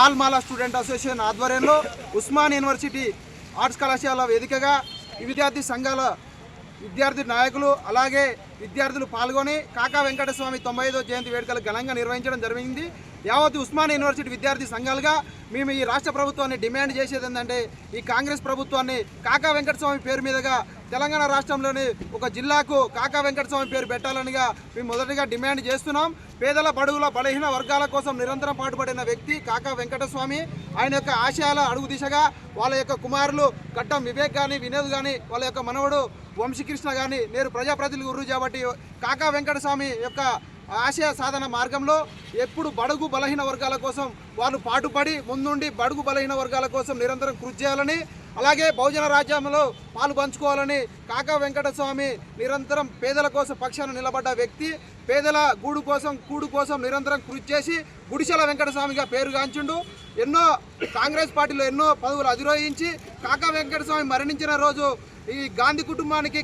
ఆల్మాలా student association ఆధ్వర్యంలో Osman university arts కళాశాల వేదికగా విద్యార్థి సంఘాల విద్యార్థి నాయకులు అలాగే విద్యార్థులు పాల్గొని కాకా వెంకటస్వామి 95వ జయంతి వేడుకలు ఘనంగా నిర్వహించడం జరిగింది. యావత్ ఉస్మాన్ యూనివర్సిటీ విద్యార్థి సంఘాలుగా మేము ఈ రాష్ట్ర ప్రభుత్వాన్ని డిమాండ్ చేసేది ఏంటంటే ఈ కాంగ్రెస్ ప్రభుత్వాన్ని కాకా వెంకటస్వామి పేరు మీదుగా తెలంగాణ రాష్ట్రంలోని ఒక జిల్లాకు కాకా వెంకటస్వామి పేరు పెట్టాలనిగా మేము మొదటిగా డిమాండ్ చేస్తున్నాం. పేదల బడుగుల బలహీన వర్గాల కోసం నిరంతరం పాటుపడిన వ్యక్తి కాకా వెంకటస్వామి. ఆయన యొక్క ఆశయాల అడుగు దిశగా వాళ్ళ యొక్క కుమారులు గడ్డం వివేక్ కానీ వినోద్ కానీ వాళ్ళ యొక్క మనవడు వంశీకృష్ణ కానీ నేరు ప్రజాప్రతినిధులు గురు కాబట్టి కాకా వెంకటస్వామి యొక్క ఆశయ సాధన మార్గంలో ఎప్పుడు బడుగు బలహీన వర్గాల కోసం వాళ్ళు పాటుపడి ముందుండి బడుగు బలహీన వర్గాల కోసం నిరంతరం కృషి చేయాలని అలాగే బహుజన రాజ్యంలో పాలు పంచుకోవాలని కాకా వెంకటస్వామి నిరంతరం పేదల కోసం పక్షాన నిలబడ్డ వ్యక్తి. పేదల కూడు కోసం నిరంతరం కృషి చేసి గుడిసెల వెంకటస్వామిగా పేరుగాంచిండు. ఎన్నో కాంగ్రెస్ పార్టీలో ఎన్నో పదవులు అధిరోహించి కాకా వెంకటస్వామి మరణించిన రోజు ఈ గాంధీ కుటుంబానికి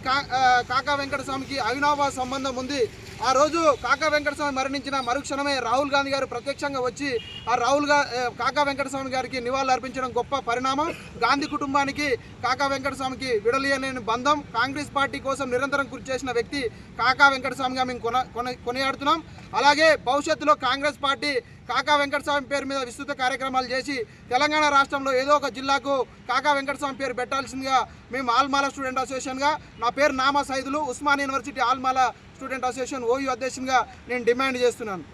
కాకా వెంకటస్వామికి అవినాభావ సంబంధం ఉంది. ఆ రోజు కాకా వెంకటస్వామి మరణించిన మరుక్షణమే రాహుల్ గాంధీ గారు ప్రత్యక్షంగా వచ్చి ఆ కాకా వెంకటస్వామి గారికి నివాళులు అర్పించడం గొప్ప పరిణామం. గాంధీ కుటుంబానికి కాకా వెంకటస్వామికి విడలేని బంధం. కాంగ్రెస్ పార్టీ కోసం నిరంతరం కృషి చేసిన వ్యక్తి కాకా వెంకటస్వామిగా మేము కొనియాడుతున్నాం. అలాగే భవిష్యత్తులో కాంగ్రెస్ పార్టీ కాకా వెంకటస్వామి పేరు మీద విస్తృత కార్యక్రమాలు చేసి తెలంగాణ రాష్ట్రంలో ఏదో ఒక జిల్లాకు కాకా వెంకటస్వామి పేరు పెట్టాల్సిందిగా మేము ఆల్మాలా స్టూడెంట్ అసోసియేషన్గా, నా పేరు నామా సైదులు, ఉస్మాన్ యూనివర్సిటీ ఆల్మాలా స్టూడెంట్ అసోసియేషన్ ఓయూ అధ్యక్షునిగా నేను డిమాండ్ చేస్తున్నాను.